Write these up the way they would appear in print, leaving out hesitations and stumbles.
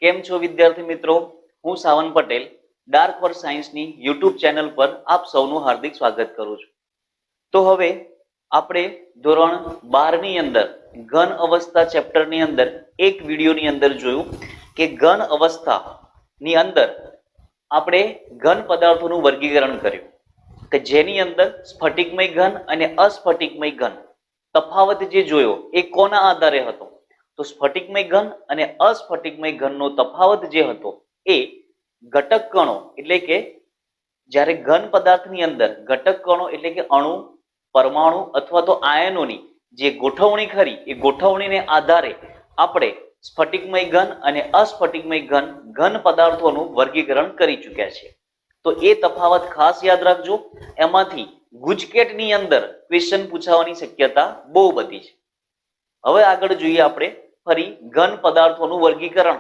કેમ છો વિદ્યાર્થી મિત્રો? હું સાવન પટેલ ડાર્ક હોર્સ સાયન્સની યુટ્યુબ ચેનલ પર આપ સૌનું હાર્દિક સ્વાગત કરું છું. તો હવે આપણે ધોરણ 12 ની અંદર ઘન અવસ્થા ચેપ્ટરની અંદર એક વિડીયોની અંદર જોયું કે ઘન અવસ્થાની અંદર આપણે ઘન પદાર્થોનું વર્ગીકરણ કર્યું કે જેની અંદર સ્ફટિકમય ઘન અને અસ્ફટિકમય ઘન તફાવત જે જોયો એ કોના આધારે હતો? તો સ્ફટિકમય ઘન અને અસ્ફટિકમય ઘનનો તફાવત જે હતો એ ઘટક કણો એટલે કે જ્યારે ઘન પદાર્થની અંદર ઘટક કણો એટલે કે અણુ, પરમાણુ અથવા તો આયનોની જે ગોઠવણી ખરી એ ગોઠવણીને આધારે આપણે સ્ફટિકમય ઘન અને અસ્ફટિકમય ઘન પદાર્થોનું વર્ગીકરણ કરી ચૂક્યા છે. તો એ તફાવત ખાસ યાદ રાખજો. એમાંથી ગુજકેટની અંદર ક્વેશ્ચન પૂછાવાની શક્યતા બહુ બધી છે. હવે આગળ જોઈએ આપણે ફરી ઘન પદાર્થોનું વર્ગીકરણ,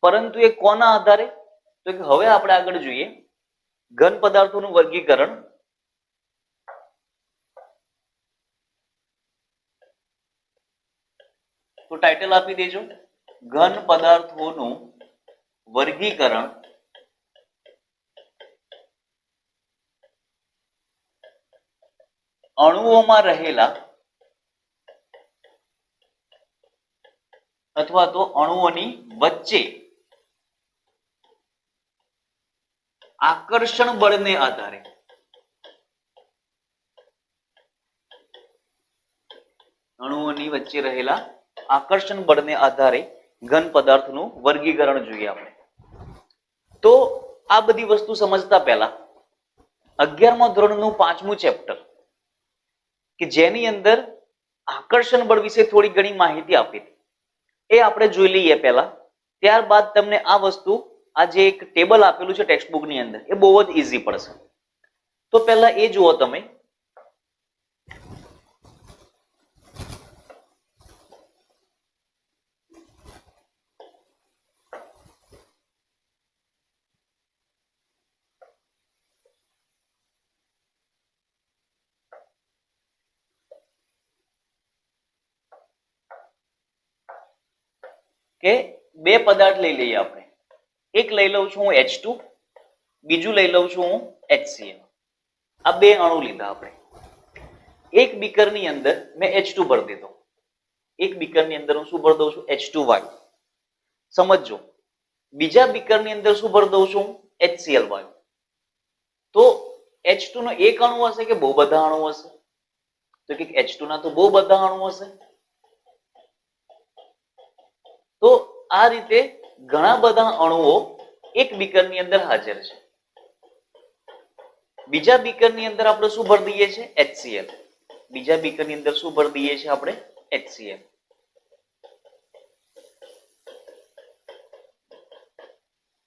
પરંતુ એ કોના આધારે? તો હવે આપણે આગળ જોઈએ ઘન પદાર્થોનું વર્ગીકરણ. તો ટાઇટલ આપી દેજો, ઘન પદાર્થોનું વર્ગીકરણ અણુઓમાં રહેલા અથવા તો અણુઓની વચ્ચે આકર્ષણ બળને આધારે અણુઓની વચ્ચે રહેલા આકર્ષણ બળને આધારે ઘન પદાર્થનું વર્ગીકરણ જોઈએ આપણે. તો આ બધી વસ્તુ સમજતા પહેલા 11મા ધોરણનું 5મું ચેપ્ટર કે જેની અંદર આકર્ષણ બળ વિશે થોડી ઘણી માહિતી આપી હતી એ આપણે જોઈ લઈએ પહેલા. ત્યારબાદ તમને આ વસ્તુ આ જે એક ટેબલ આપેલું છે ટેક્સ્ટબુકની અંદર એ બહુ જ ઈઝી પડશે. તો પહેલા એ જુઓ તમે કે બે પદાર્થ લઈ લઈએ આપણે. એક લઈ લઉં છું હું H2, બીજું લઈ લઉં છું હું HCl. આ બે અણુ લીધા આપણે. એક બીકરની અંદર મેં H2 ભરી દીધો. એક બીકરની અંદર હું શું ભરી દઉં છું? H2Y. સમજો બીજા બીકરની અંદર શું ભરી દઉં છું? HCl. તો H2 નો એક અણુ હશે કે બહુ બધા અણુ હશે? તો કે H2 ના તો બહુ બધા અણુ હશે. તો આ રીતે ઘણા બધા અણુઓ એક બીકરની અંદર હાજર છે. બીજા બીકરની અંદર આપણે શું ભરી દઈએ છીએ? HCl. બીજા બીકરની અંદર શું ભરી દઈએ છીએ આપણે? HCl.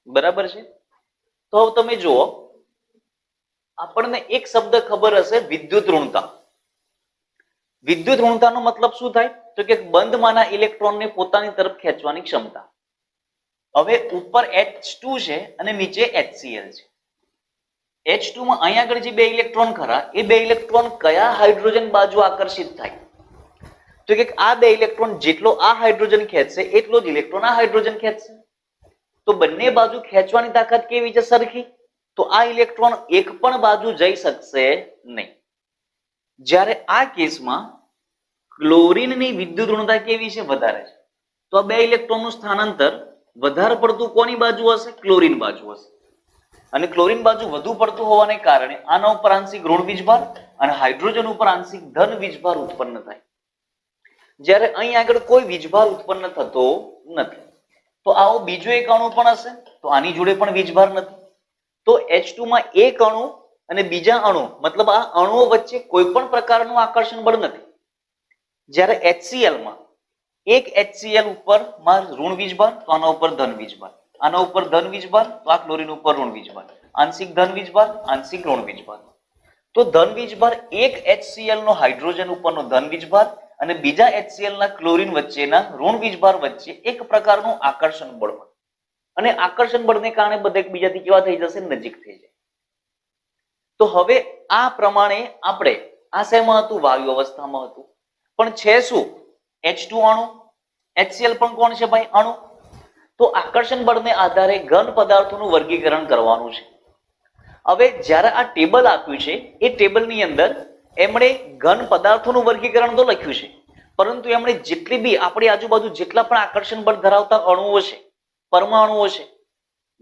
બરાબર છે. તો હવે તમે જુઓ, આપણને એક શબ્દ ખબર હશે, વિદ્યુત ઋણતા. વિદ્યુત ઋણતાનો મતલબ શું થાય? તો કે બંધમાંના ઇલેક્ટ્રોનને પોતાની તરફ ખેંચવાની ક્ષમતા. હવે ઉપર H2 છે અને નીચે HCl છે. H2 માં અહીંયા આગળ જે બે ઇલેક્ટ્રોન ખરા એ બે ઇલેક્ટ્રોન કયા હાઇડ્રોજન બાજુ આકર્ષિત થાય? તો કે આ બે ઇલેક્ટ્રોન જેટલો આ હાઇડ્રોજન ખેંચશે એટલો જ ઇલેક્ટ્રોન આ હાઇડ્રોજન ખેંચશે. તો બંને બાજુ ખેંચવાની તાકાત કેવી છે? સરખી. તો આ ઇલેક્ટ્રોન એક પણ બાજુ જઈ શકશે નહીં. જ્યારે આ કેસમાં ક્લોરીનની વિદ્યુત ઋણતા કેવી છે? વધારે છે. તો આ બે ઇલેક્ટ્રોનનું સ્થાનાંતર વધારે પડતું કોની બાજુ હશે? ક્લોરીન બાજુ હશે. અને ક્લોરીન બાજુ વધુ પડતું હોવાને કારણે આના ઉપર આંશિક ઋણ વીજભાર અને હાઇડ્રોજન ઉપર આંશિક ધન વીજભાર ઉત્પન્ન થાય. જ્યારે અહીં આગળ કોઈ વીજભાર ઉત્પન્ન થતો નથી. તો આવો બીજો એક અણુ પણ હશે તો આની જોડે પણ વીજભાર નથી. તો H2 માં એક અણુ અને બીજા અણુ મતલબ આ અણુઓ વચ્ચે કોઈ પણ પ્રકારનું આકર્ષણ બળ નથી. જ્યારે HCl માં એક HCl ઉપર ઋણ વીજભાર તો આના ઉપર ધન વીજભાર, આના ઉપર ધન વીજભાર તો આ ક્લોરીન ઉપર ઋણ વીજભાર, આંશિક ધન વીજભાર આંશિક ઋણ વીજભાર. તો ધન વીજભાર એક HCl નો હાઇડ્રોજન ઉપરનો ધન વીજભાર અને બીજા HCl ના ક્લોરીન વચ્ચેના ઋણ વીજભાર વચ્ચે એક પ્રકારનું આકર્ષણ બળ. અને આકર્ષણ બળને કારણે બધા એકબીજાથી કેવા થઈ જશે? નજીક થઈ જાય. તો હવે આ પ્રમાણે આપણે આ શેમાં હતું? વાયુ અવસ્થામાં હતું. પણ છે શું? H2 અણુ. HCl પણ કોણ છે ભાઈ? અણુ. તો આકર્ષણ બળને આધારે ઘન પદાર્થોનું વર્ગીકરણ કરવાનું છે. હવે જ્યારે આ ટેબલ આપ્યું છે એ ટેબલની અંદર એમણે ઘન પદાર્થોનું વર્ગીકરણ તો લખ્યું છે, પરંતુ એમણે જેટલી બી આપણી આજુબાજુ જેટલા પણ આકર્ષણ બળ ધરાવતા અણુઓ છે, પરમાણુઓ છે,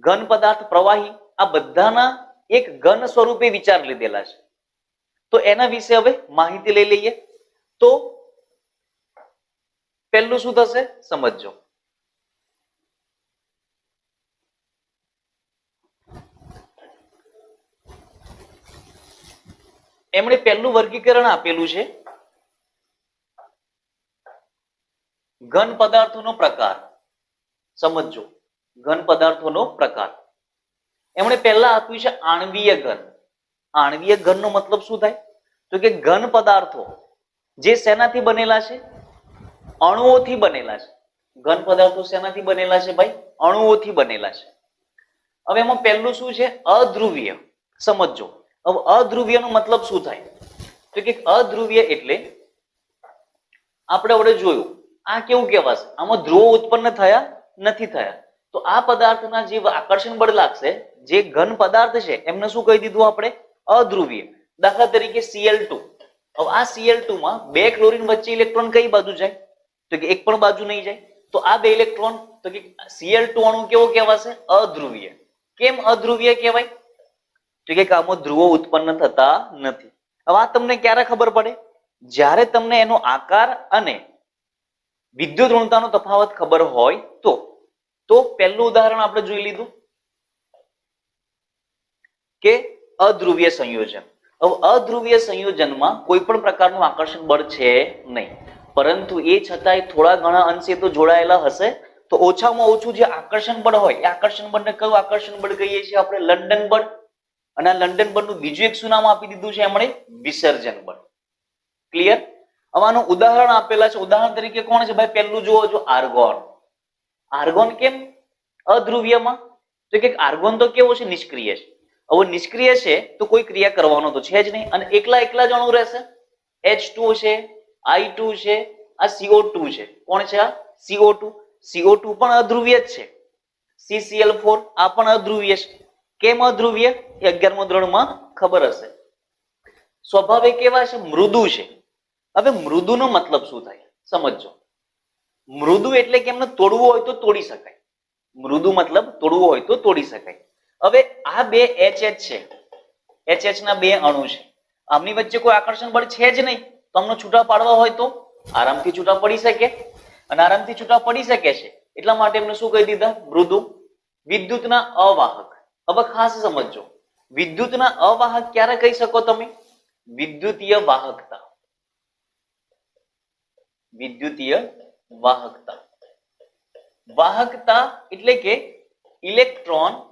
ઘન પદાર્થ, પ્રવાહી, આ બધાના એક ઘન સ્વરૂપે વિચાર લીધેલા છે. તો એના વિશે હવે માહિતી લઈ લઈએ. તો પહેલું શું થશે સમજજો. એમણે પહેલું વર્ગીકરણ આપેલું છે ઘન પદાર્થોનો પ્રકાર. સમજો, ઘન પદાર્થોનો પ્રકાર. એમણે પહેલા આપ્યું છે આણ્વીય ઘન. આણ્વીય ઘનનો મતલબ શું થાય? તો કે ઘન પદાર્થો જે શેનાથી બનેલા છે? અણુઓથી બનેલા છે. ઘન પદાર્થો શેનાથી બનેલા છે ભાઈ? અણુઓથી બનેલા છે. હવે એમાં પહેલું શું છે? અધ્રુવીય. સમજો, હવે અધ્રુવીય નો મતલબ શું થાય? તો કે અધ્રુવીય એટલે આપણે હવે જોયું આ કેવું કહેવાશે? આમાં ધ્રુવો ઉત્પન્ન થયા નથી થયા. તો આ પદાર્થના જે આકર્ષણ બળ લાગશે, જે ઘન પદાર્થ છે એમને શું કહી દીધું આપણે? અધ્રુવીય. દાખલા તરીકે Cl2. હવે આ Cl2 માં બે ક્લોરીન વચ્ચે ઇલેક્ટ્રોન કઈ બાજુ જાય? તો કે એક પણ બાજુ નહીં જાય. તો આ બે ઇલેક્ટ્રોન, તો કે Cl2 અણુ કેવો કહેવાશે? અધ્રુવીય. કેમ અધ્રુવીય કહેવાય? તો કે આમાં ધ્રુવો ઉત્પન્ન થતા નથી. હવે આ તમને ક્યારે ખબર પડે? જ્યારે તમને એનો આકાર અને વિદ્યુત ઋણતાનો તફાવત ખબર હોય તો પહેલું ઉદાહરણ આપણે જોઈ લીધું કે અધ્રુવીય સંયોજન. હવે અધ્રુવીય સંયોજનમાં કોઈ પણ પ્રકારનું આકર્ષણ બળ છે નહીં, પરંતુ એ છતાંય થોડા ઘણા અંશે તો જોડાયેલા હશે. તો ઓછામાં ઓછું જે આકર્ષણ બળ હોય એ આકર્ષણ બળને કયું આકર્ષણ બળ કહીએ છીએ આપણે? લંડન બળ. અને આ લંડન બળનું બીજું એક શું નામ આપી દીધું છે એમણે? વિસર્જન બળ. ક્લિયર? આનું ઉદાહરણ આપેલા છે. ઉદાહરણ તરીકે કોણ છે ભાઈ? પહેલું જુઓ છો, આર્ગોન. આર્ગોન કેમ અધ્રુવીયમાં? તો કે આર્ગોન તો કેવો છે? નિષ્ક્રિય છે. હવે નિષ્ક્રિય છે તો કોઈ ક્રિયા કરવાનો તો છે જ નહીં, અને એકલા એકલા જ અણુ રહેશે. H2 છે, I2 છે, આ CO2 છે. કોણ છે આ? CO2. CO2 પણ અધ્રુવીય જ છે. CCl4 આ પણ અધ્રુવીય છે. કેમ અધ્રુવીય? એ 11મા ધોરણમાં ખબર હશે. સ્વભાવે કેવા છે? મૃદુ છે. હવે મૃદુનો મતલબ શું થાય સમજો. મૃદુ એટલે કે એમને તોડવું હોય તો તોડી શકાય. મૃદુ મતલબ તોડવું હોય તો તોડી શકાય. હવે આ બે HH છે, HH ના બે અણુ છે, આમની વચ્ચે કોઈ આકર્ષણ બળ છે જ નહીં. તો આમને છૂટા પાડવા હોય તો આરામથી છૂટા પડી શકે, અને આરામથી છૂટા પડી શકે છે એટલા માટે એમને શું કહી દીધા? મૃદુ. વિદ્યુતના અવાહક. હવે ખાસ સમજો, વિદ્યુતના અવાહક ક્યારે કહી શકો તમે? વિદ્યુતીય વાહકતા. વિદ્યુતીય વાહકતા. વાહકતા એટલે કે ઇલેક્ટ્રોન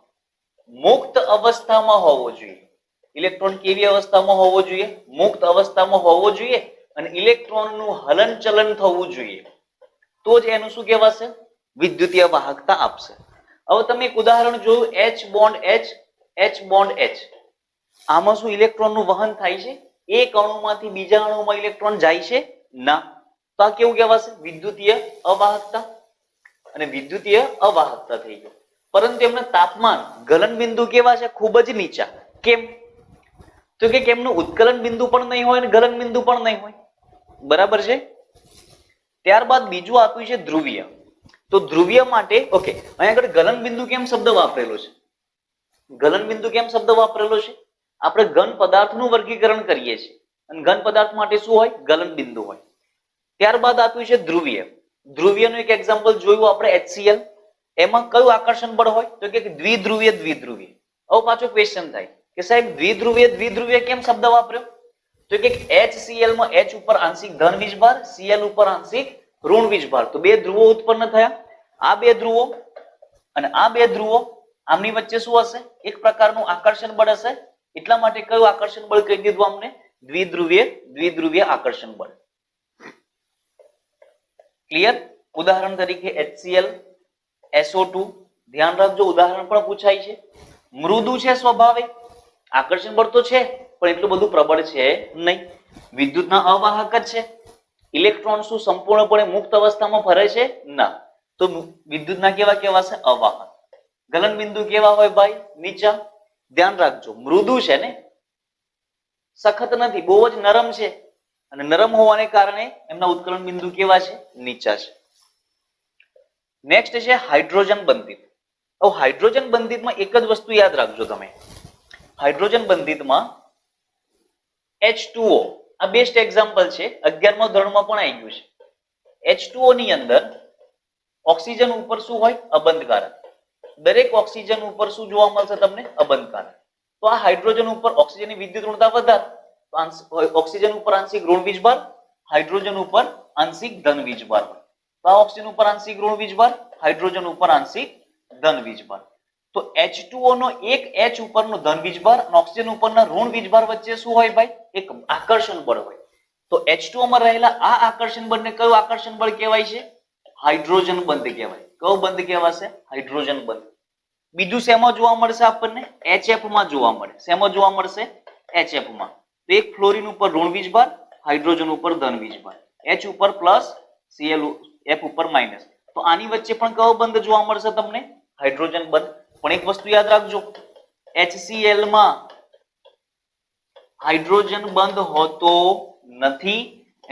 મુક્ત અવસ્થામાં હોવો જોઈએ. ઇલેક્ટ્રોન કેવી અવસ્થામાં હોવો જોઈએ? મુક્ત અવસ્થામાં હોવો જોઈએ, અને ઇલેક્ટ્રોનનું હલનચલન થવું જોઈએ. તો જ એનું શું કહેવાશે? વિદ્યુતીય વાહકતા આપશે. હવે તમે એક ઉદાહરણ જોયું, H bond H, H bond H. આમાં શું ઇલેક્ટ્રોનનું વહન થાય છે? એક અણુમાંથી બીજા અણુમાં ઇલેક્ટ્રોન જાય છે? ના. તો આ કેવું કહેવાશે? વિદ્યુતીય અવાહકતા. અને વિદ્યુતીય અવાહકતા થઈ ગયું. પરંતુ એમના તાપમાન, ગલન બિંદુ કેવા છે? ખૂબ જ નીચા. કેમ? તો કે એમનું ઉત્કલન બિંદુ પણ નહીં હોય અને ગલન બિંદુ પણ નહીં હોય. બરાબર છે? ત્યારબાદ બીજું આપ્યું છે ધ્રુવીય. તો ધ્રુવીય માટે ઓકે, અહીંયા આગળ ગલન બિંદુ કેમ શબ્દ વાપરેલો છે? ગલન બિંદુ કેમ શબ્દ વાપરેલો છે? આપણે ઘન પદાર્થનું વર્ગીકરણ કરીએ છીએ, અને ઘન પદાર્થ માટે શું હોય? ગલન બિંદુ હોય. ત્યારબાદ આપ્યું છે ધ્રુવીય. ધ્રુવીયનું એક એક્ઝામ્પલ જોયું આપણે HCl. એમાં કયું આકર્ષણ બળ હોય? તો કે દ્વિધ્રુવીય દ્વિધ્રુવીય. હવે પાછો ક્વેશ્ચન થાય કે સાહેબ દ્વિધ્રુવીય દ્વિધ્રુવીય કેમ શબ્દ વાપર્યો? તો કે HCl માં H ઉપર આંશિક ધન વીજભાર, Cl ઉપર આંશિક ઋણ વીજભાર. તો બે ધ્રુવો ઉત્પન્ન થયા. આ બે ધ્રુવો અને આ બે ધ્રુવો, આમની વચ્ચે શું હશે? એક પ્રકારનું આકર્ષણ બળ હશે. એટલા માટે કયું આકર્ષણ બળ કહી દીધું અમને? દ્વિધ્રુવીય દ્વિધ્રુવીય આકર્ષણ બળ. ક્લિયર? ઉદાહરણ તરીકે HCl, SO2. ધ્યાન રાખજો, ઉદાહરણ પણ પૂછાય છે. મૃદુ છે સ્વભાવે, આકર્ષણ બળ તો છે પણ એટલું બધું પ્રબળ છે નહીં. વિદ્યુતના અવાહક જ છે. ઇલેક્ટ્રોન શું સંપૂર્ણપણે મુક્ત અવસ્થામાં ફરે છે? ના. તો વિદ્યુતના કેવા કેવા છે? અવાહક. ગલન બિંદુ કેવા હોય ભાઈ? નીચા. ધ્યાન રાખજો, મૃદુ છે ને, સખત નથી, બહુ જ નરમ છે, અને નરમ હોવાને કારણે એમના ઉત્કલન બિંદુ કેવા છે? નીચા છે. નેક્સ્ટ છે હાઇડ્રોજન બંધિત. હવે હાઇડ્રોજન બંધિતમાં એક જ વસ્તુ યાદ રાખજો તમે, હાઇડ્રોજન બંધિતમાં H2O આ બેસ્ટ એક્ઝામ્પલ છે, 11મા ધોરણમાં પણ આવી ગયું છે. H2O ની અંદર ઓક્સિજન ઉપર શું હોય? અબંધકારક. દરેક ઓક્સિજન ઉપર શું જોવા મળશે તમને? અબંધકારક. તો આ હાઇડ્રોજન ઉપર ઓક્સિજનની વિદ્યુત ઋણતા વધારે, ઓક્સિજન ઉપર આંશિક ઋણ વીજભાર, હાઇડ્રોજન ઉપર આંશિક ધન વીજભાર હોય. તો આ ઓક્સિજન ઉપર આંશિક ઋણ વીજભાર, હાઇડ્રોજન ઉપર આંશિક ધન વીજભાર. તો H2O નો એક H ઉપરનો ધન વીજભાર અને ઓક્સિજન ઉપરના ઋણ વીજભાર વચ્ચે શું હોય ભાઈ? એક આકર્ષણ બળ હોય. તો H2O માં રહેલા આ આકર્ષણ બળને કયું આકર્ષણ બળ કહેવાય છે? હાઇડ્રોજન બંધ કહેવાય. કયું બંધ કહેવાશે? હાઇડ્રોજન બંધ. બીજું શેમાં જોવા મળશે આપણને? HF માં જોવા મળે. શેમાં જોવા મળશે? HF માં. તો એક ફ્લોરિન ઉપર ઋણ વીજભાર, હાઇડ્રોજન ઉપર ધન વીજભાર, H ઉપર પ્લસ, Cl F ઉપર માઇનસ. તો આની વચ્ચે પણ કયો બંધ જોવા મળશે તમને? હાઇડ્રોજન બંધ. પણ એક વસ્તુ યાદ રાખજો, HCl માં હાઇડ્રોજન બંધ હોતો નથી.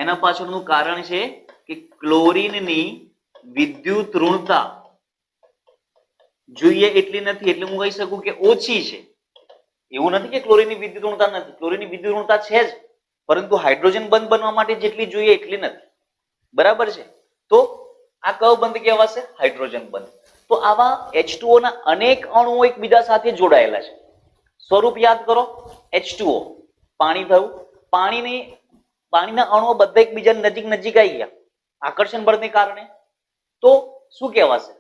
એના પાછળનું કારણ છે કે ક્લોરીનની વિદ્યુત ઋણતા જોઈએ એટલી નથી, એટલે હું કહી શકું કે ઓછી છે. એવું નથી કે ક્લોરીનની વિદ્યુત ઋણતા નથી, ક્લોરીનની વિદ્યુત ઋણતા છે જ, પરંતુ હાઇડ્રોજન બંધ બનવા માટે જેટલી જોઈએ એટલી નથી. બરાબર છે? તો આ કયો બંધ કહેવાશે? હાઇડ્રોજન બંધ. તો આવા H2O ના અનેક અણુઓ એકબીજા સાથે જોડાયેલા છે. સ્વરૂપ યાદ કરો, H2O પાણી થયું, પાણીના અણુઓ બધા એકબીજાની નજીક નજીક આવી ગયા આકર્ષણ બળને કારણે. તો શું કહેવાશે?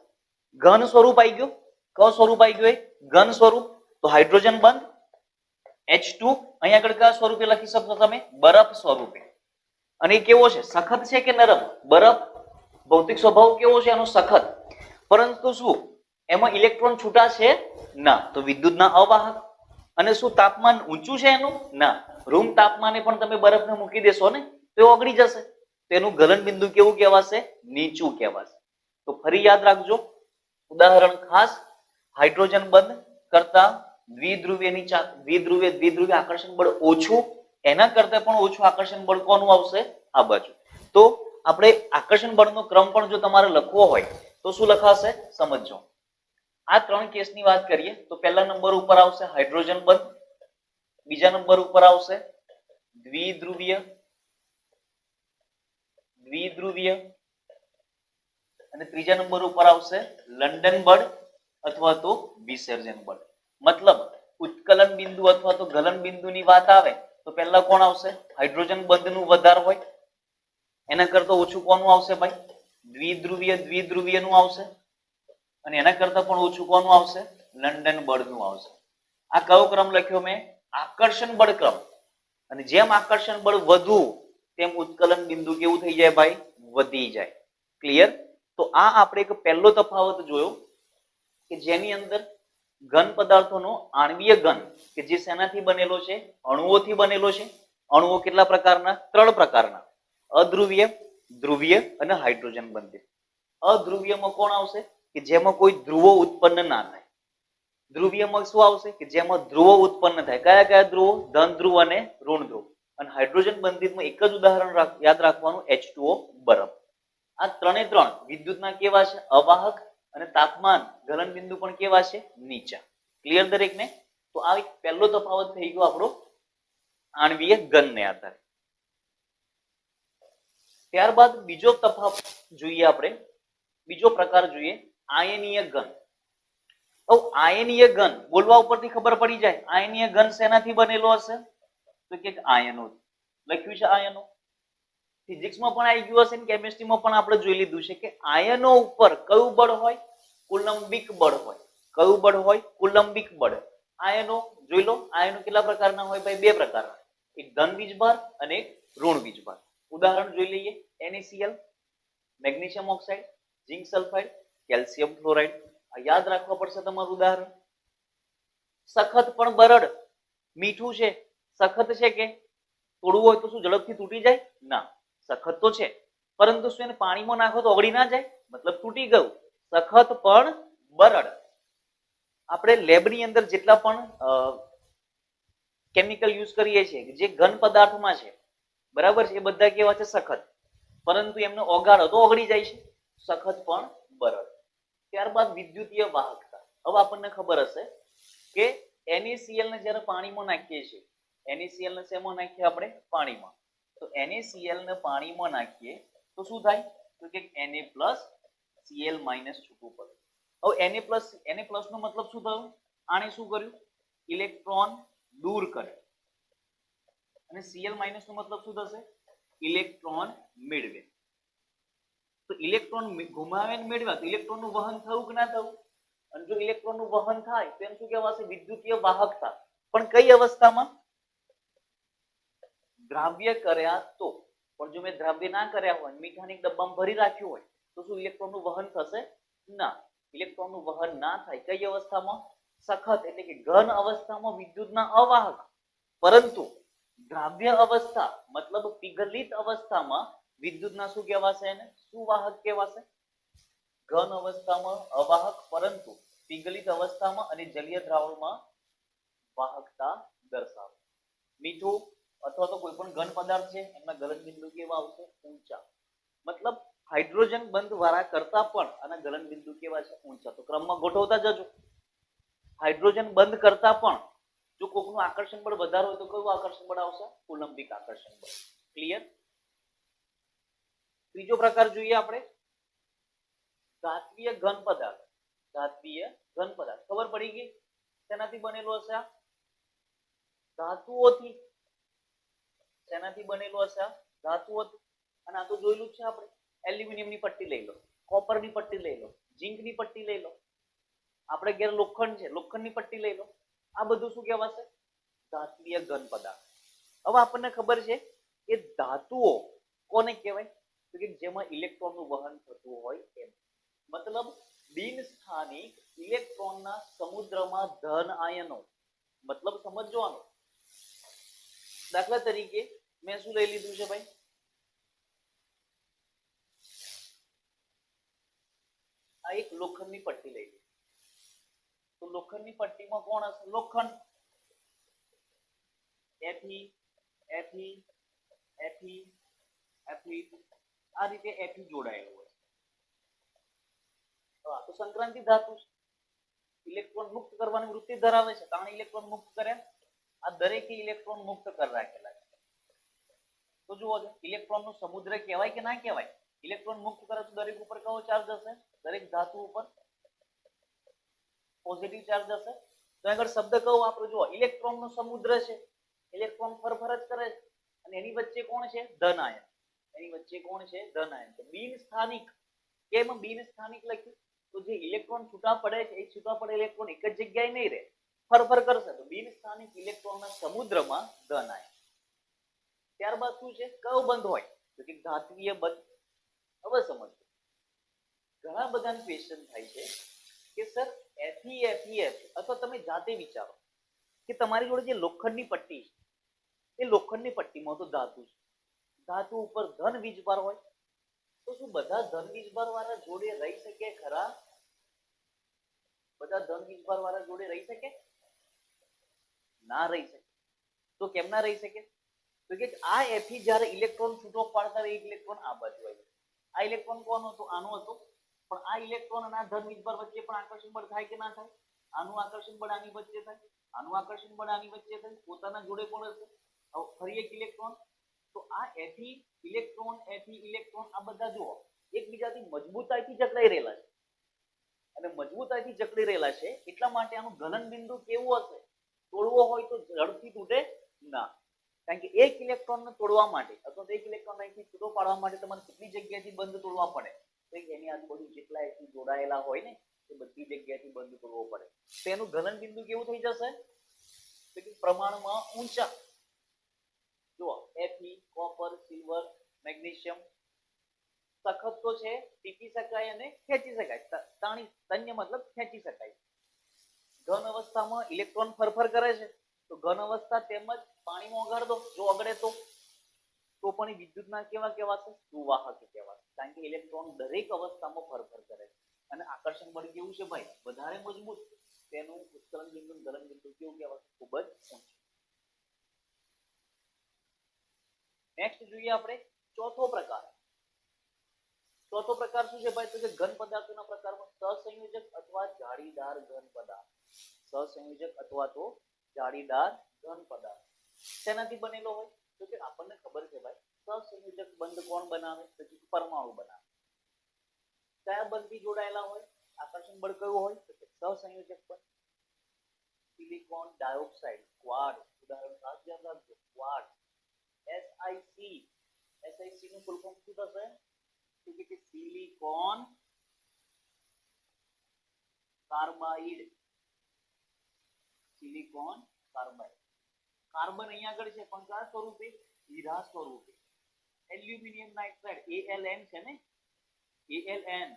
ઘન સ્વરૂપ આવી ગયું. કયું સ્વરૂપ આવી ગયું? ઘન સ્વરૂપ. તો હાઇડ્રોજન બંધ. H2 અહીંયા આગળ કયા સ્વરૂપે લખી શકશો તમે? બરફ સ્વરૂપે. અને એ કેવો છે? સખત છે કે નરમ? બરફ ભૌતિક સ્વભાવ કેવો છે એનો? સખત. પરંતુ શું એમાં ઇલેક્ટ્રોન છૂટા છે? ના. તો વિદ્યુતના અવાહક. અને શું તાપમાન ઊંચું છે એનું? ના. રૂમ તાપમાને પણ તમે બરફને મૂકી દેશો ને તો એ ઓગળી જશે. તેનું ગલન બિંદુ કેવું કહેવાશે? નીચું કહેવાશે. તો ફરી યાદ રાખજો, ઉદાહરણ ખાસ, હાઇડ્રોજન બંધ કરતા દ્વિધ્રુવીય આકર્ષણ બળ ઓછું, એના કરતા પણ ઓછું આકર્ષણ બળ કોનું આવશે? આ બાજુ. તો આપણે આકર્ષણ બળનો ક્રમ પણ જો તમારે લખવો હોય તો શું લખાશે? સમજો. આ ત્રણ કેસની વાત કરીએ તો પહેલા નંબર ઉપર આવશે હાઇડ્રોજન બંધ, બીજા નંબર ઉપર આવશે દ્વિધ્રુવીય, અને ત્રીજા નંબર ઉપર આવશે લંડન બળ અથવા તો વિસર્જન બળ. મતલબ ઉત્કલન બિંદુ અથવા તો ગલન બિંદુની વાત આવે તો પહેલા કોણ આવશે? હાઇડ્રોજન બંધનું વધારે હોય. એના કરતા ઓછું કોનું આવશે ભાઈ? દ્વિધ્રુવીયનું આવશે. અને એના કરતા પણ ઓછું કોનું આવશે? લંડન બળનું આવશે. આ કયો ક્રમ લખ્યો મેં? આકર્ષણ બળ ક્રમ. અને જેમ આકર્ષણ બળ વધુ તેમ ઉત્કલન બિંદુ કેવું થઈ જાય ભાઈ? વધી જાય. ક્લિયર? તો આ આપણે એક પહેલો તફાવત જોયો કે જેની અંદર ઘન પદાર્થોનો આણ્વીય ઘન કે જે શેનાથી બનેલો છે? અણુઓથી બનેલો છે. અણુઓ કેટલા પ્રકારના? 3 પ્રકારના: અધ્રુવીય, ધ્રુવીય અને હાઇડ્રોજન બંધિત. અધ્રુવીયમાં કોણ આવશે? કે જેમાં કોઈ ધ્રુવો ઉત્પન્ન ના થાય. ધ્રુવીયમાં શું આવશે? કે જેમાં ધ્રુવો ઉત્પન્ન થાય. કયા કયા ધ્રુવો? ધન ધ્રુવ અને ઋણ ધ્રુવ. અને હાઇડ્રોજન બંધિતમાં એક જ ઉદાહરણ યાદ રાખવાનું, H2O બરફ. આ ત્રણે ત્રણ વિદ્યુતના કેવા છે? અવાહક. અને તાપમાન ગલન બિંદુ પણ કેવા છે? નીચા. ક્લિયર દરેકને? તો આ એક પહેલો તફાવત થઈ ગયો આપણો આણ્વીય ઘનને આધારે. ત્યારબાદ બીજો તફાવત જોઈએ આપણે, બીજો પ્રકાર જોઈએ આયનીય ઘન. આયનીય ઘન બોલવા ઉપરથી ખબર પડી જાય આયનીય ઘન શેનાથી બનેલો હશે? તો કે આયનો. લખ્યું છે આયનો. ફિઝિક્સમાં પણ આવી ગયું હશે ને કેમિસ્ટ્રીમાં પણ આપણે જોઈ લીધું છે કે આયનો ઉપર કયું બળ હોય? કુલંબિક બળ હોય. કયું બળ હોય? કુલંબિક બળ. આયનો જોઈ લો. આયનો કેટલા પ્રકારના હોય ભાઈ? 2 પ્રકારના. એક ધન વીજભાર અને એક ઋણ વીજભાર. ઉદાહરણ જોઈ લઈએ. NaCl, magnesium oxide, zinc sulphide, calcium fluoride. આ યાદ રાખવા પડશે તમારું ઉદાહરણ. સખત પણ બરડ. મીઠું છે, સખત છે કે થોડું હોય તો શું ઝડપથી તૂટી જાય? ના, સખત તો છે. પરંતુ શું એને પાણીમાં નાખો તો ઓગળી ના જાય, મતલબ તૂટી ગયું. સખત પણ બરડ. આપણે લેબની અંદર જેટલા પણ કેમિકલ યુઝ કરીએ છીએ જે ઘન પદાર્થમાં છે, બરાબર છે, એ બધા કેવા છે? સખત. પરંતુ એમને ઓગાળો તો ઓગળી જાય છે. સખત પણ બરડ. ત્યારબાદ વિદ્યુતીય વાહકતા. હવે આપણને ખબર હશે કે NaCl ને જ્યારે પાણીમાં નાખીએ છીએ, NaCl ને શેમાં નાખીએ આપણે? પાણીમાં. તો NaCl ને પાણીમાં નાખીએ તો શું થાય? તો કે Na+Cl- છૂટું પડે. હવે Na+ નો મતલબ શું થયું? આને શું કર્યું? ઇલેક્ટ્રોન દૂર કરે. અને Cl- નો મતલબ શું થશે? ઇલેક્ટ્રોન મેળવે. તો ઇલેક્ટ્રોન ગુમાવે ને મેળવ્યા તો ઇલેક્ટ્રોનનું વહન થયું કે ના થયું? અને જો ઇલેક્ટ્રોનનું વહન થાય તો એમ શું કહેવાશે? વિદ્યુતીય વાહકતા. પણ કઈ અવસ્થામાં? દ્રાવ્ય કર્યા તો. પણ જો મેં દ્રાવ્ય ના કર્યા હોય, મીઠાની ડબ્બામાં ભરી રાખ્યું હોય તો શું ઇલેક્ટ્રોનનું વહન થશે? ના. ઇલેક્ટ્રોનનું વહન ના થાય. કઈ અવસ્થામાં? સખત એટલે કે ઘન અવસ્થામાં વિદ્યુતના અવાહક. પરંતુ દ્રાવ્ય અવસ્થા મતલબ પીગલિત અવસ્થામાં વિદ્યુતના શું કહેવાશે? એને સુવાહક કહેવાશે. ઘન અવસ્થામાં અવાહક, પરંતુ પીગલિત અવસ્થામાં અને જલીય દ્રાવણમાં વાહકતા દર્શાવે. મીઠું અથવા તો કોઈ પણ ઘન પદાર્થ છે એમના ગલન બિંદુ કેવા આવશે? ઊંચા. મતલબ હાઇડ્રોજન બંધ વાળા કરતા પણ આના ગલન બિંદુ કેવા છે? ઊંચા. તો ક્રમમાં ગોઠવતા જજો. હાઇડ્રોજન બંધ કરતા પણ જો કોકનું આકર્ષણ બળ વધારે હોય તો કયું આકર્ષણ બળ આવશે? કુલંબિક આકર્ષણ બળ. ક્લિયર? ત્રીજો પ્રકાર જોઈએ આપણે, ધાત્વીય ઘન પદાર્થ. ધાત્વીય ઘન પદાર્થ ખબર પડી ગઈ શેનાથી બનેલો હશે? આ ધાતુઓથી. શેનાથી બનેલો હશે? આ ધાતુઓથી. અને આ તો જોયેલું જ છે આપણે. એલ્યુમિનિયમની પટ્ટી લઈ લો, કોપરની પટ્ટી લઈ લો, ઝીંકની પટ્ટી લઈ લો. આપણે ઘેર લોખંડ છે, લોખંડની પટ્ટી લઈ લો. આ બધું શું કહેવાશે? ધાત્વીય ઘન પદાર્થ. હવે આપણને ખબર છે કે ધાતુઓ કોને કહેવાય? તો કે જેમાં ઇલેક્ટ્રોનનું વહન થતું હોય એમ. મતલબ બિન સ્થાનિક ઇલેક્ટ્રોનના સમુદ્રમાં ધન આયનો. મતલબ સમજવાનો. દાખલા તરીકે મેં શું લઈ લીધું છે ભાઈ? આ એક લોખંડની પટ્ટી લઈ લીધી. તો લોખંડની પટ્ટીમાં કોણ હશે? લોખંડ. Fe, આ રીતે Fe જોડાયેલું હોય. તો સંક્રાંતિ ધાતુ છે. ઇલેક્ટ્રોન મુક્ત કરવાની વૃત્તિ ધરાવે છે. કારણ ઇલેક્ટ્રોન મુક્ત કર્યા. આ દરેકે ઇલેક્ટ્રોન મુક્ત કરી રાખેલા છે. તો જુઓ, ઇલેક્ટ્રોનનો સમુદ્ર કહેવાય કે ના કહેવાય? ઇલેક્ટ્રોન મુક્ત કરે તો દરેક ઉપર કયો ચાર્જ હશે? દરેક ધાતુ ઉપર પોઝિટિવ ચાર્જ હશે. તો આગળ શબ્દ કયો વાપરો? જુઓ, ઇલેક્ટ્રોનનો સમુદ્ર છે. ઇલેક્ટ્રોન ફરફર જ કરે છે અને એની વચ્ચે કોણ છે? ધન આયન. એની વચ્ચે કોણ છે? ધન આયન. તો બિન સ્થાનિક. કેમ બિન સ્થાનિક લખ્યું? તો જે ઇલેક્ટ્રોન છૂટા પડે છે એ છૂટા પડે ઇલેક્ટ્રોન એક જ જગ્યાએ નહીં રહે, ફરફર કરશે. તો બિન સ્થાનિક ઇલેક્ટ્રોનના સમુદ્રમાં ધન આયન. ત્યારબાદ શું છે? કયો બંધ હોય? તો કે ધાત્વીય બંધ. હવે સમજો, ઘણા બધા ક્વેશ્ચન થાય છે કે સર Fe અથવા તમે જાતે વિચારો કે તમારી જોડે જે લોખંડની પટ્ટી છે એ લોખંડની પટ્ટીમાં તો ધાતુ છે. ધાતુ ઉપર ધન વીજભાર હોય તો શું બધા ધન વીજભાર વાળા જોડે રહી શકે ખરા? બધા ધન વીજભાર વાળા જોડે રહી શકે? ના રહી શકે. તો કેમ ના રહી શકે? તો કે આ Fe જ્યારે ઇલેક્ટ્રોન છૂટો પાડતા હોય, એક ઇલેક્ટ્રોન આ બાજુ હોય. આ ઇલેક્ટ્રોન કોનો હતો? આનો હતો. પણ આ ઇલેક્ટ્રોન અને આ ધન વીજભાર વચ્ચે પણ આકર્ષણ બળ થાય કે ના થાય? આનું આકર્ષણ બળ આની વચ્ચે થાય, આનું આકર્ષણ બળ આની વચ્ચે થાય. પોતાના જોડે કોણ હશે? ફરી એક ઇલેક્ટ્રોન. તો આ Fe ઇલેક્ટ્રોન આ બધા જુઓ એકબીજાથી મજબૂતાઈથી જકડાઈ રહેલા છે. અને મજબૂતાઈથી જકડી રહેલા છે એટલા માટે આનું ગલન બિંદુ કેવું હશે? તોડવો હોય તો ઝડપથી તૂટે ના. કારણ કે એક ઇલેક્ટ્રોનને તોડવા માટે અથવા એક ઇલેક્ટ્રોન અહીંથી છૂટો પાડવા માટે તમારે કેટલી જગ્યાએથી બંધ તોડવા પડે? તો એની આજુબાજુ જેટલા Fe જોડાયેલા હોય ને એ બધી જગ્યાએથી બંધ તોડવો પડે. તો એનું ગલન બિંદુ કેવું થઈ જશે? તો કે પ્રમાણમાં ઊંચા. જુઓ, Fe, કોપર, સિલ્વર, મેગ્નેશિયમ સખત તો છે, ટીપી શકાય અને ખેંચી શકાય. તન્ય મતલબ ખેંચી શકાય. ઘન અવસ્થામાં ઇલેક્ટ્રોન ફરફર કરે છે તો ઘન અવસ્થા તેમજ પાણીમાં ઓગાળ દો, જો ઓગળે તો પણ એ વિદ્યુતના કેવા કહેવાશે? સુવાહક કહેવાશે, કારણ કે ઇલેક્ટ્રોન દરેક અવસ્થામાં ફરફર કરે છે અને આકર્ષણ બળ કેવું છે ભાઈ? વધારે મજબૂત. તેનું ઉત્કલન બિંદુ ગલન બિંદુ કેવું કહેવાશે? ખૂબ જ ઊંચું. નેક્સ્ટ જોઈએ આપણે ચોથો પ્રકાર. ચોથો પ્રકાર શું છે ભાઈ? તો કે ઘન પદાર્થોના પ્રકારમાં સહસંયોજક અથવા જાળીદાર ઘન પદાર્થ. સહસંયોજક અથવા તો જાળીદાર ઘન પદાર્થ શેનાથી બનેલો હોય? તો કે આપણને ખબર છે ભાઈ, સહસંયોજક બંધ કોણ બનાવે? તો કે પરમાણુ બનાવે. કયા બંધથી જોડાયેલા હોય? આકર્ષણ બળ કયું હોય? તો કે સહસંયોજક બંધ. સિલિકોન ડાયોક્સાઇડ, ક્વાર્ટઝ, ઉદાહરણ ખાસ ધ્યાન રાખજો, ક્વાર્ટઝ, SiC નું ફૂલ ફોર્મ શું થશે? તો કે silicon carbide. Silicon carbide. Carbon અહીંયા આગળ છે પણ કયા સ્વરૂપે? હીરા સ્વરૂપે. એલ્યુમિનિયમ નાઇટ્રાઇડ, ALN છે ને, ALN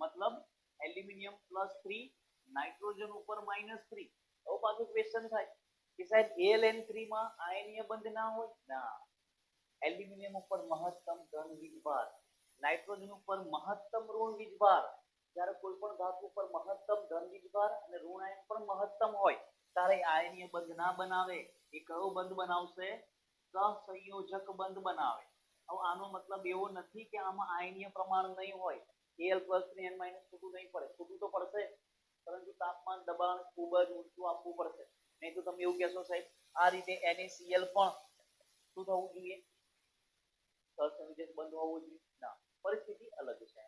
મતલબ એલ્યુમિનિયમ +3, નાઇટ્રોજન ઉપર -3. હવે પાછું ક્વેશ્ચન થાય કે સાહેબ ALN3 માં આયનીય બંધ ના હોય? ના. એલ્યુમિનિયમ ઉપર મહત્તમ ધન વીજભાર, નાઇટ્રોજન ઉપર મહત્તમ ઋણ વીજભાર. જ્યારે કોઈ પણ ધાતુ ઉપર મહત્તમ ધન વીજભાર અને ઋણ આયન પણ મહત્તમ હોય ત્યારે આયનીય બંધ ના બનાવે. એ કયો બંધ બનાવશે? સહસંયોજક બંધ બનાવે. હવે આનો મતલબ એવો નથી કે આમાં આયનીય પ્રમાણ નહીં હોય, Al+3 N- છૂટું નહીં પડે, છૂટું તો પડશે, પરંતુ તાપમાન દબાણ ખૂબ જ ઊંચું આપવું પડશે. નહીં તો તમે એવું કહેશો સાહેબ આ રીતે NaCl પણ શું થવું જોઈએ? સહસંયોજક બંધ હોવું જોઈએ? ના, પરિસ્થિતિ અલગ છે.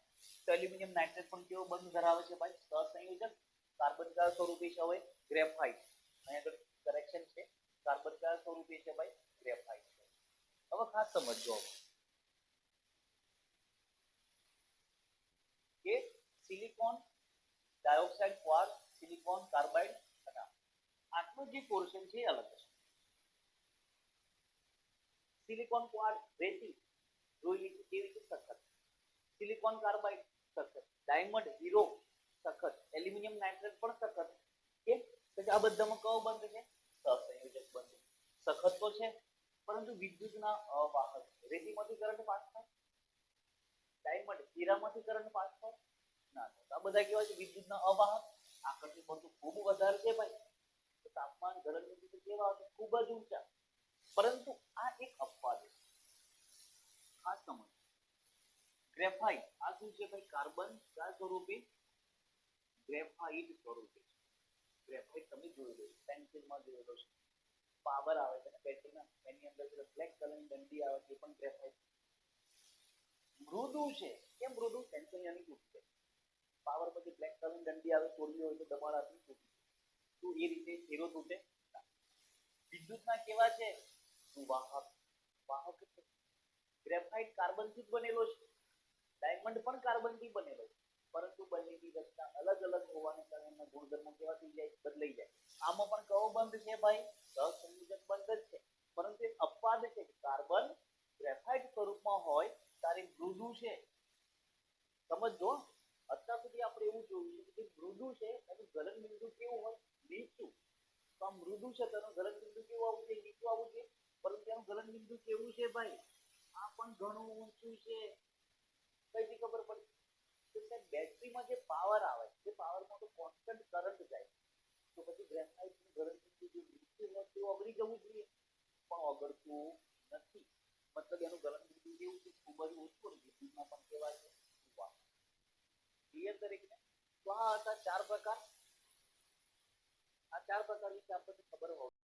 તો એલ્યુમિનિયમ નાઇટ્રેટ પણ કેવો બંધ ધરાવે છે ભાઈ? સહસંયોજક. કાર્બન કયા સ્વરૂપે છે? હવે ગ્રેફાઇટ. અહીંયા આગળ કરેક્શન છે, કાર્બન કયા સ્વરૂપે છે ભાઈ? ગ્રેફાઇટ. હવે ખાસ સમજો કે silicon dioxide, quartz, silicon carbide અને આટલું જે પોર્શન છે અલગ છે. સિલિકોન ક્વાર્ટઝ રેતી, રોઈ કેવી રીતે સખત. સિલિકોન કાર્બાઇડ સખત, ડાયમંડ હીરો સખત, એલ્યુમિનિયમ નાઇટ્રેટ પણ સખત. કે આ બધામાં કયો બંધ છે? સહસંયોજક બંધ. સખત તો છે પરંતુ વિદ્યુતના અવાહક. રેતીમાંથી કરંટ પાસ થાય? ડાયમંડ હીરામાંથી કરંટ પાસ થાય? ના. આ બધા કેવા છે? વિદ્યુતના અવાહક. આકર્ષણ બળ ખૂબ વધારે છે ભાઈ. તો તાપમાન ગલન બિંદુ કેવા હશે? ખૂબ જ ઊંચા. પરંતુ આ એક અપવાદ છે, ખાસ સમજ. ગ્રેફાઇટ આ શું છે ભાઈ? કાર્બન કયા સ્વરૂપે? ગ્રેફાઇટ સ્વરૂપે. ગ્રેફાઇટ તમે જોઈ લો, પેન્સિલમાં જોઈ લો, પાવર આવે છે ને બેટરીના, એની અંદર બ્લેક કલરની દંડી આવે છે, પણ ગ્રેફાઇટ. મૃદુ છે. કેમ મૃદુ? પેન્સિલ એની તૂટશે. પાવર પછી બ્લેક કલરની દંડી આવે, તોડવી હોય તો દબાણ આપી તૂટે. શું એ રીતે હીરો તૂટે? વિદ્યુતના કેવા છે? વાહક. વાહક છે. ગ્રેફાઇટ કાર્બનથી જ બનેલો છે, ડાયમંડ પણ કાર્બનથી બનેલો છે, પરંતુ બંનેની રચના અલગ અલગ હોવાને કારણે ગુણધર્મો કેવા થઈ જાય? બદલાઈ જાય. આમાં પણ કયો બંધ છે ભાઈ? સહસંયોજક બંધ જ છે, પરંતુ એક અપવાદ છે કે કાર્બન ગ્રેફાઇટ સ્વરૂપમાં હોય ત્યારે મૃદુ છે. સમજો, અત્યાર સુધી આપણે એવું જોયું છે કે મૃદુ છે એનું ગલન બિંદુ કેવું હોય? નીચું. તો આ મૃદુ છે તેનું ગલન બિંદુ કેવું આવવું જોઈએ? નીચું આવવું જોઈએ. પરંતુ તેનું ગલન બિંદુ કેવું છે ભાઈ? આ પણ ઘણું ઊંચું છે. કઈથી ખબર પડી? તો સાહેબ બેટરીમાં જે પાવર આવે છે, પાવરમાં તો કોન્સ્ટન્ટ કરંટ જાય, તો પછી ગ્રેફાઇટનું ગલન બિંદુ જે નીચું હોય તે ઓગળી જવું જોઈએ, પણ ઓગળતું નથી. મતલબ એનું ગલન બિંદુ કેવું છે? ખૂબ જ ઓછું. વિદ્યુતમાં પણ કેવા છે? ક્લિયર તરીકે. તો આ હતા 4 પ્રકાર. આ 4 પ્રકાર વિશે આપણને ખબર હોવી